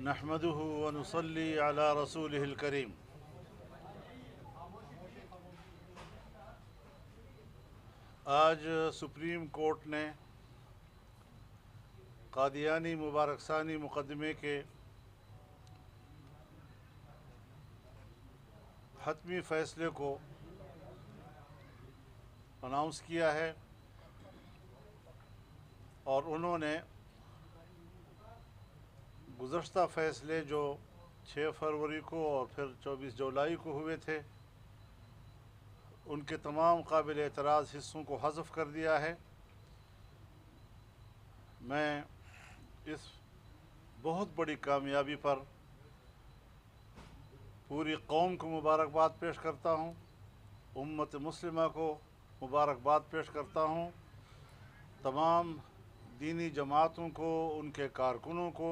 نحمده ونصلي على رسوله الكريم آج سپریم کورٹ نے قادیانی مبارک ثانی مقدمے کے حتمی فیصلے کو اناؤنس کیا ہے اور انہوں نے گزشتہ فیصلے جو 6 فروری کو اور پھر 24 جولائی کو ہوئے تھے ان کے تمام قابل اعتراض حصوں کو حذف کر دیا ہے۔ میں اس بہت بڑی کامیابی پر پوری قوم کو مبارکباد پیش کرتا ہوں، امت مسلمہ کو مبارکباد پیش کرتا ہوں، تمام دینی جماعتوں کو، ان کے کارکنوں کو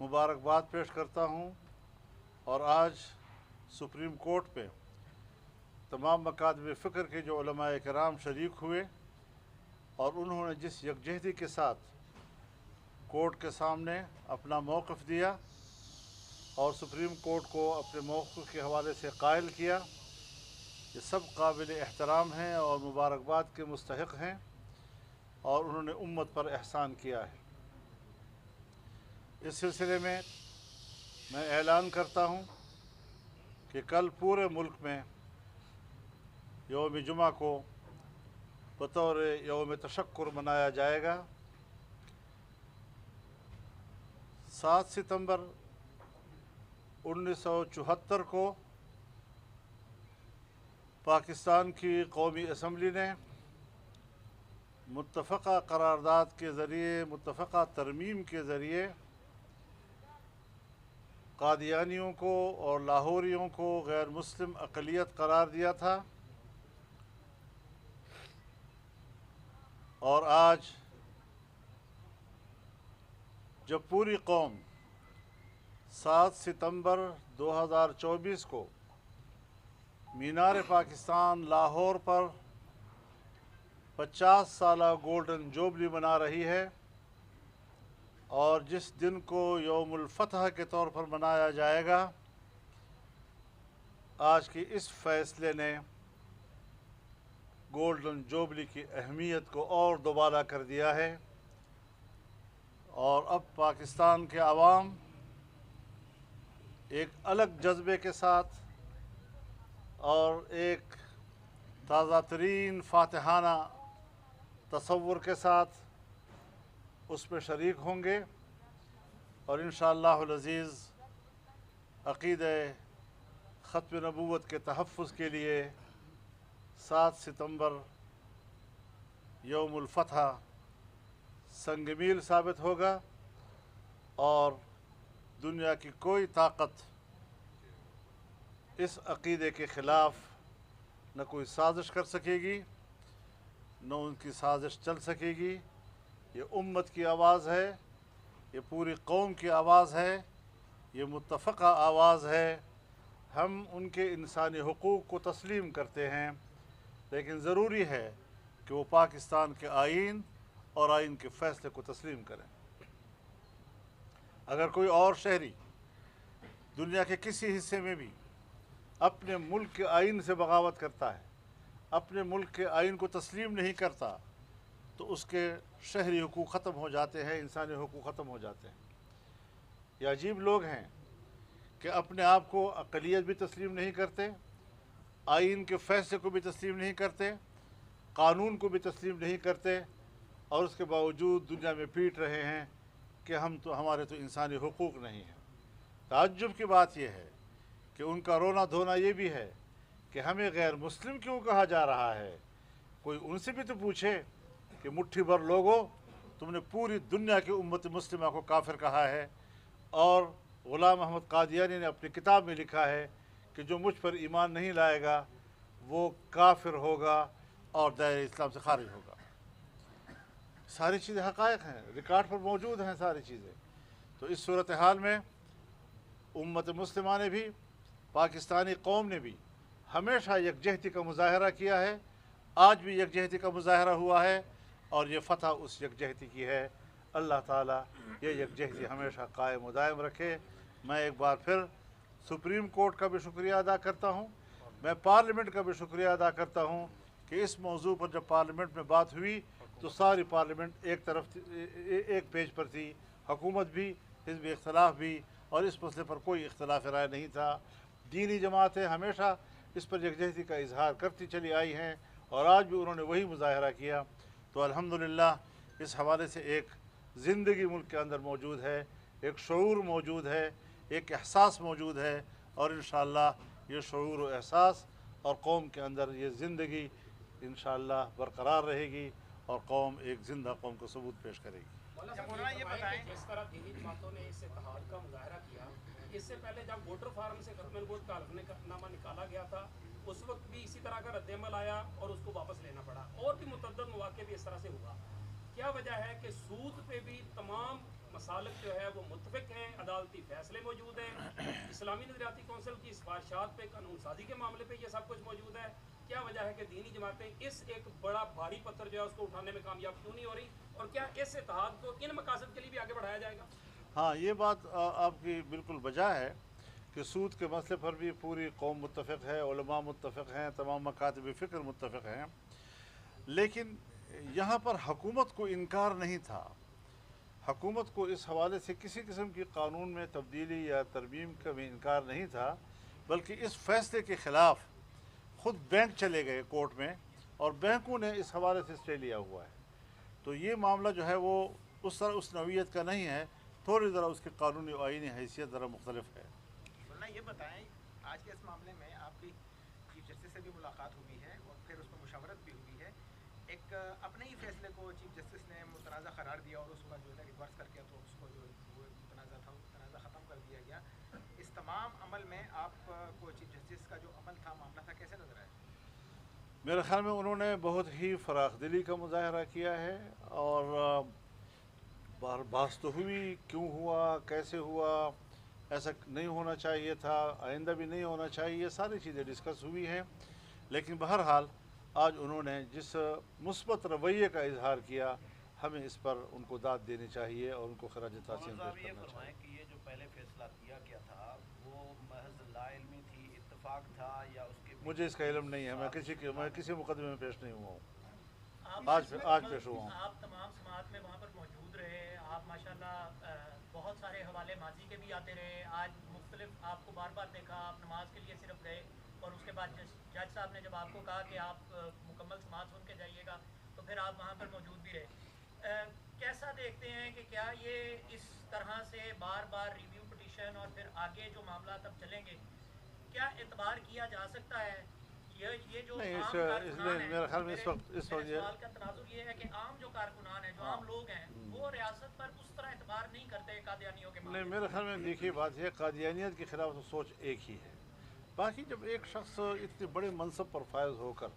مبارکباد پیش کرتا ہوں، اور آج سپریم کورٹ پہ تمام مکاتب فکر کے جو علماء کرام شریک ہوئے اور انہوں نے جس یکجہتی کے ساتھ کورٹ کے سامنے اپنا موقف دیا اور سپریم کورٹ کو اپنے موقف کے حوالے سے قائل کیا، یہ سب قابل احترام ہیں اور مبارکباد کے مستحق ہیں، اور انہوں نے امت پر احسان کیا ہے۔ اس سلسلے میں اعلان کرتا ہوں کہ کل پورے ملک میں یوم جمعہ کو بطور یوم تشکر منایا جائے گا۔ 7 ستمبر 1974 کو پاکستان کی قومی اسمبلی نے متفقہ قرارداد کے ذریعے، متفقہ ترمیم کے ذریعے قادیانیوں کو اور لاہوریوں کو غیر مسلم اقلیت قرار دیا تھا، اور آج جب پوری قوم 7 ستمبر 2024 کو مینار پاکستان لاہور پر 50 سالہ گولڈن جوبلی منا رہی ہے، اور جس دن کو یوم الفتح کے طور پر منایا جائے گا، آج کے اس فیصلے نے گولڈن جوبلی کی اہمیت کو اور دوبالا کر دیا ہے، اور اب پاکستان کے عوام ایک الگ جذبے کے ساتھ اور ایک تازہ ترین فاتحانہ تصور کے ساتھ اس میں شریک ہوں گے، اور انشاءاللہ العزیز عقیدہ ختم نبوت کے تحفظ کے لیے 7 ستمبر یوم الفتح سنگ میل ثابت ہوگا، اور دنیا کی کوئی طاقت اس عقیدے کے خلاف نہ کوئی سازش کر سکے گی، نہ ان کی سازش چل سکے گی۔ یہ امت کی آواز ہے، یہ پوری قوم کی آواز ہے، یہ متفقہ آواز ہے۔ ہم ان کے انسانی حقوق کو تسلیم کرتے ہیں، لیکن ضروری ہے کہ وہ پاکستان کے آئین اور آئین کے فیصلے کو تسلیم کریں۔ اگر کوئی اور شہری دنیا کے کسی حصے میں بھی اپنے ملک کے آئین سے بغاوت کرتا ہے، اپنے ملک کے آئین کو تسلیم نہیں کرتا، تو اس کے شہری حقوق ختم ہو جاتے ہیں، انسانی حقوق ختم ہو جاتے ہیں۔ یہ عجیب لوگ ہیں کہ اپنے آپ کو اقلیت بھی تسلیم نہیں کرتے، آئین کے فیصلے کو بھی تسلیم نہیں کرتے، قانون کو بھی تسلیم نہیں کرتے، اور اس کے باوجود دنیا میں پیٹ رہے ہیں کہ ہمارے تو انسانی حقوق نہیں ہیں۔ تعجب کی بات یہ ہے کہ ان کا رونا دھونا یہ بھی ہے کہ ہمیں غیر مسلم کیوں کہا جا رہا ہے۔ کوئی ان سے بھی تو پوچھے کہ مٹھی بھر لوگوں، تم نے پوری دنیا کی امت مسلمہ کو کافر کہا ہے، اور غلام احمد قادیانی نے اپنی کتاب میں لکھا ہے کہ جو مجھ پر ایمان نہیں لائے گا وہ کافر ہوگا اور دائرہ اسلام سے خارج ہوگا۔ ساری چیزیں حقائق ہیں، ریکارڈ پر موجود ہیں ساری چیزیں۔ تو اس صورتحال میں امت مسلمہ نے بھی، پاکستانی قوم نے بھی ہمیشہ یکجہتی کا مظاہرہ کیا ہے، آج بھی یکجہتی کا مظاہرہ ہوا ہے، اور یہ فتح اس یکجہتی کی ہے۔ अल्लाह ताला ये यकजहती हमेशा कायम व दायम रखे। मैं एक बार फिर सुप्रीम कोर्ट का भी शुक्रिया अदा करता हूँ, मैं पार्लियामेंट का भी शुक्रिया अदा करता हूँ कि इस मौजू पर जब पार्लियामेंट में बात हुई तो सारी पार्लियामेंट एक तरफ एक पेज पर थी, हुकूमत भी, हिज़्ब इख्तलाफ भी, और इस मसले पर कोई इख्तलाफ राय नहीं था। दीनी जमातें हमेशा इस पर यकजहती का इजहार करती चली आई हैं और आज भी उन्होंने वही मुजाहरा किया। तो अल्हम्दुलिल्लाह इस हवाले से एक ज़िंदगी मुल्क के अंदर मौजूद है, एक शऊर मौजूद है, एक एहसास मौजूद है, और इंशाअल्लाह ये शऊर व एहसास और कौम के अंदर ये ज़िंदगी इंशाअल्लाह बरकरार रहेगी और कौम एक ज़िंदा कौम को सबूत पेश करेगी। मौलाना ये बताएं, जिस तरह दीनी जमातों ने इस इत्तेहाद का मुजाहरा किया, इससे पहले जब वोटर फार्म से खत्म वोट का हलफनामा निकाला गया था उस वक्त भी इसी तरह का रद्दअमल आया और उसको वापस लेना पड़ा, और भी मुतअद्दिद मौक़े भी इस तरह से हुआ। क्या वजह है कि सूद पे भी तमाम मसालिक जो है वो मुत्तफ़िक हैं, अदालती फैसले मौजूद हैं, इस्लामी नज़रियाती कौंसिल की सिफारिशात पे, कानून साजी के मामले पे ये सब कुछ मौजूद है। क्या वजह है कि दीनी जमातें इस एक बड़ा भारी पत्थर जो है उसको उठाने में कामयाब क्यों नहीं हो रही, और क्या इस इत्तेहाद को इन मकासद के लिए भी आगे बढ़ाया जाएगा? हाँ, ये बात आपकी बिल्कुल वजह है कि सूद के मसले पर भी पूरी कौम मुत्तफ़िक़ है, उलमा मुत्तफ़िक़ हैं, तमाम मकातब फ़िक्र मुत्तफ़िक़ हैं, लेकिन यहाँ पर हुकूमत को इनकार नहीं था। हुकूमत को इस हवाले से किसी किस्म की कानून में तब्दीली या तरमीम का भी इनकार नहीं था, बल्कि इस फैसले के ख़िलाफ़ ख़ुद बैंक चले गए कोर्ट में और बैंकों ने इस हवाले से स्टे लिया हुआ है। तो ये मामला जो है वो उस तरह उस नौइयत का नहीं है, थोड़ी ज़रा उसकी कानूनी और आईनी हैसियत ज़रा मुख्तलिफ है। वरना ये बताएं, आज के इस मामले में आपकी चीफ जस्टिस से भी मुलाकात हुई है और फिर उस पर मुशावरत भी हुई है। एक अपने ही फैसले को चीफ जस्टिस ने मुतनाज़ा करार दिया और उसका जो है रिवर्स करके तो उसको जो वो मुतनाज़ा था मुतनाज़ा ख़त्म कर दिया गया। इस तमाम अमल में आपको चीफ जस्टिस का जो अमल था, मामला था, कैसे नज़र आया? मेरे ख़्याल में उन्होंने बहुत ही फ़राख दिली का मुजाहरा किया है और बहस तो हुई, क्यों हुआ, कैसे हुआ, ऐसा नहीं होना चाहिए था, आइंदा भी नहीं होना चाहिए, सारी चीज़ें डिस्कस हुई हैं। लेकिन बहरहाल आज उन्होंने जिस मुस्बत रवैये का इजहार किया, हमें इस पर उनको दाद देनी चाहिए और उनको खराज ताज़ीम पेश करना चाहिए। कि ये जो पहले फैसला किया गया था वो महज लाइल्मी थी, इत्तेफाक था, या उसके मुझे इसका इल्म नहीं है, मैं किसी मुकदमे में पेश नहीं हुआ हूँ, आज पेश हुआ हूँ। आप तमाम समात में वहाँ पर मौजूद रहे, आप माशाल्लाह बहुत सारे हवाले माजी के भी आते रहे। आज मुख्तलिफ आपको बार बार देखा, आप नमाज के लिए सिर्फ गए और उसके बाद जज साहब ने जब आपको कहा कि आप मुकम्मल समात सुन के जाइएगा तो फिर आप वहाँ पर मौजूद भी रहे। कैसा देखते हैं कि क्या ये इस तरह से बार बार रिव्यू पिटीशन और फिर आगे जो मामला तब चलेंगे, क्या एतबार किया जा सकता है? ये जो नहीं, आम कारकुनान हैं, मेरे ख्याल में इस वक्त मेरे सवाल का तनाजुर ये है कि आम जो कारकुनान हैं, जो आम लोग हैं, वो रियासत पर उस तरह एतबार नहीं करते कादियानियों के नहीं, मामले में। मेरे ख्याल में देखिए बात है, कादियानियत के ख़िलाफ़ तो सोच एक ही है। बाकी जब एक शख्स इतने बड़े मनसब पर फायज होकर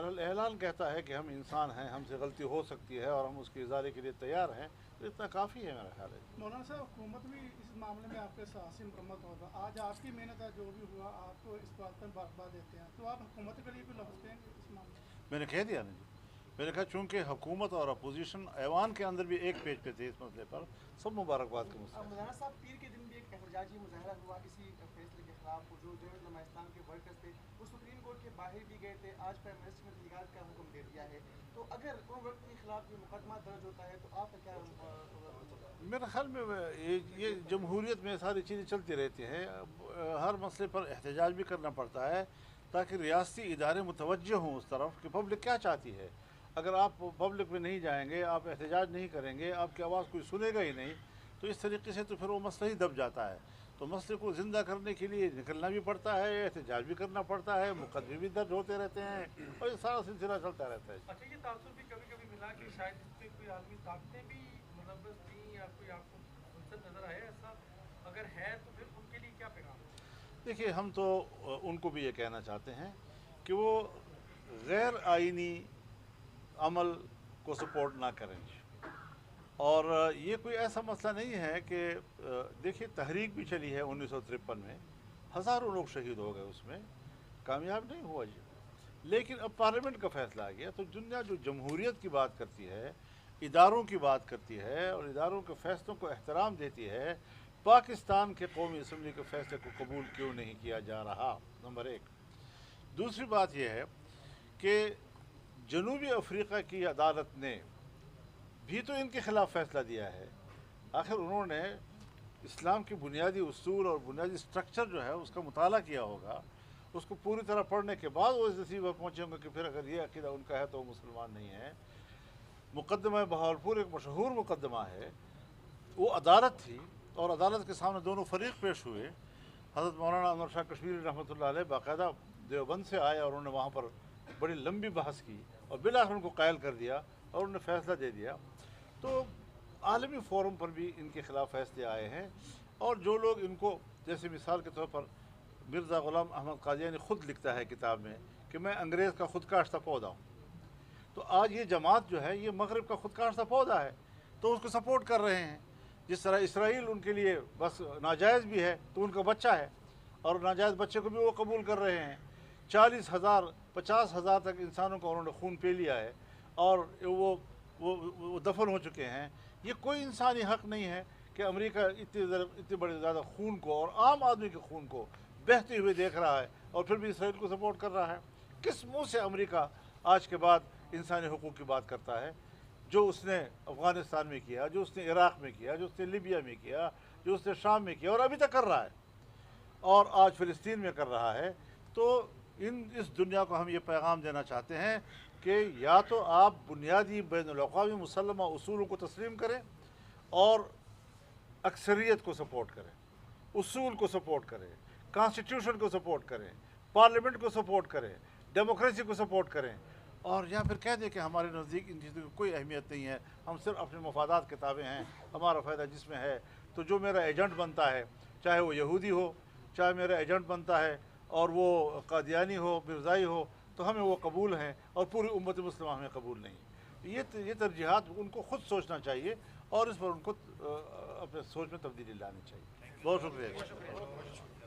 अलल एलान कहता है कि हम इंसान हैं, हमसे गलती हो सकती है और हम उसके इजारे के लिए तैयार हैं, तो इतना काफ़ी है मेरा ख्याल है। मौलाना साहब, हुकूमत भी इस मामले में आपके साथ से मुकम्मल होगा। आज आपकी मेहनत है, जो भी हुआ आपको इस बात पर बात देते हैं, तो आप हुकूमत के लिए भी लफ्ज़ कहेंगे इस मामले में? मैंने कह दिया ना जी, मैंने कहा चूँकि हुकूमत और अपोजिशन ऐवान के अंदर भी एक पेज पे थे इस मसले पर, सब मुबारकबाद के मुस्तहिक़। मौलाना साहब, पीर के दिन भी एक एहतजाजी मुजाहरा हुआ इसी फैसले के खिलाफ। जो जमात इस्लाम के वर्कर्स थे वो सुप्रीम कोर्ट के बाहर भी गए थे, आज प्राइम मिनिस्टर ने तहक़ीक़ात का हुक्म दे दिया है। तो अगर उन वर्क के खिलाफ ये मुकदमा दर्ज होता है तो आपका क्या? मेरे ख्याल में ये जमहूरियत में सारी चीज़ें चलती रहती हैं, हर मसले पर एहतजाज भी करना पड़ता है ताकि रियासती इदारे मुतवज्जह हों उस तरफ कि पब्लिक क्या चाहती है। अगर आप पब्लिक में नहीं जाएंगे, आप एहतजाज नहीं करेंगे, आपकी आवाज़ कोई सुनेगा ही नहीं, तो इस तरीके से तो फिर वो मसला ही दब जाता है। तो मसले को ज़िंदा करने के लिए निकलना भी पड़ता है, एहतजाज भी करना पड़ता है, मुकदमे भी दर्ज होते रहते हैं और ये सारा सिलसिला चलता रहता है। अच्छा, ये तासुर भी कभी कभी मिला कि शायद इस पर कोई आदमी ताकतें भी मुलव्वस थी या कोई आपको नज़र आया ऐसा? अगर है तो फिर उनके लिए क्या पैगाम? देखिए, हम तो उनको भी ये कहना चाहते हैं कि वो गैर आइनी अमल को सपोर्ट ना करें। और ये कोई ऐसा मसला नहीं है कि देखिए, तहरीक भी चली है 1953 में, हज़ारों लोग शहीद हो गए, उसमें कामयाब नहीं हुआ जी। लेकिन अब पार्लियामेंट का फ़ैसला आ गया, तो दुनिया जो जमहूरियत की बात करती है, اداروں کی بات کرتی ہے اور اداروں کے فیصلوں کو احترام دیتی ہے، پاکستان کے قومی اسمبلی کے فیصلے کو قبول کیوں نہیں کیا جا رہا؟ نمبر ایک۔ دوسری بات یہ ہے کہ جنوبی افریقہ کی عدالت نے بھی تو ان کے خلاف فیصلہ دیا ہے۔ آخر انہوں نے اسلام کی بنیادی اصول اور بنیادی سٹرکچر جو ہے اس کا مطالعہ کیا ہوگا، اس کو پوری طرح پڑھنے کے بعد وہ اس نتیجے پر پہنچے ہوں گے کہ پھر اگر یہ عقیدہ ان کا ہے تو وہ مسلمان نہیں ہے۔ مقدمہ بہاولپور ایک مشہور مقدمہ ہے، وہ عدالت تھی اور عدالت کے سامنے دونوں فریق پیش ہوئے۔ حضرت مولانا انور شاہ کشمیری رحمۃ اللہ علیہ باقاعدہ دیوبند سے آئے اور انہوں نے وہاں پر بڑی لمبی بحث کی اور بالآخر ان کو قائل کر دیا اور انہوں نے فیصلہ دے دیا۔ تو عالمی فورم پر بھی ان کے خلاف فیصلے آئے ہیں، اور جو لوگ ان کو، جیسے مثال کے طور پر مرزا غلام احمد قادیانی خود لکھتا ہے کتاب میں کہ میں انگریز کا خود کاشتہ پودا ہوں، تو آج یہ جماعت جو ہے یہ مغرب کا خود کاشتہ پودا ہے، تو اس کو سپورٹ کر رہے ہیں۔ جس طرح اسرائیل ان کے لیے بس ناجائز بھی ہے تو ان کا بچہ ہے، اور ناجائز بچے کو بھی وہ قبول کر رہے ہیں۔ 40,000 50,000 تک انسانوں کا انہوں نے خون پی لیا ہے اور وہ دفن ہو چکے ہیں۔ یہ کوئی انسانی حق نہیں ہے کہ امریکہ اتنے بڑے زیادہ خون کو اور عام آدمی کے خون کو بہتے ہوئے دیکھ رہا ہے اور پھر بھی اسرائیل کو سپورٹ کر رہا ہے۔ کس منہ سے امریکہ آج کے بعد انسانی حقوق کی بات کرتا ہے؟ جو اس نے افغانستان میں کیا، جو اس نے عراق میں کیا، جو اس نے لیبیا میں کیا، جو اس نے شام میں کیا اور ابھی تک کر رہا ہے اور آج فلسطین میں کر رہا ہے۔ تو اس دنیا کو ہم یہ پیغام دینا چاہتے ہیں کہ یا تو آپ بنیادی بین الاقوامی مسلمہ اصولوں کو تسلیم کریں اور اکثریت کو سپورٹ کریں، اصول کو سپورٹ کریں، کانسٹیٹیوشن کو سپورٹ کریں، پارلیمنٹ کو سپورٹ کریں، ڈیموکریسی کو سپورٹ کریں، اور یا پھر کہہ دیں کہ ہمارے نزدیک ان چیزوں کی کوئی اہمیت نہیں ہے، ہم صرف اپنے مفادات کے تابع ہیں، ہمارا فائدہ جس میں ہے۔ تو جو میرا ایجنٹ بنتا ہے، چاہے وہ یہودی ہو، چاہے میرا ایجنٹ بنتا ہے اور وہ قادیانی ہو، مرزائی ہو، تو ہمیں وہ قبول ہیں اور پوری امت مسلمہ ہمیں قبول نہیں۔ یہ ترجیحات ان کو خود سوچنا چاہیے اور اس پر ان کو اپنے سوچ میں تبدیلی لانی چاہیے۔ بہت شکریہ۔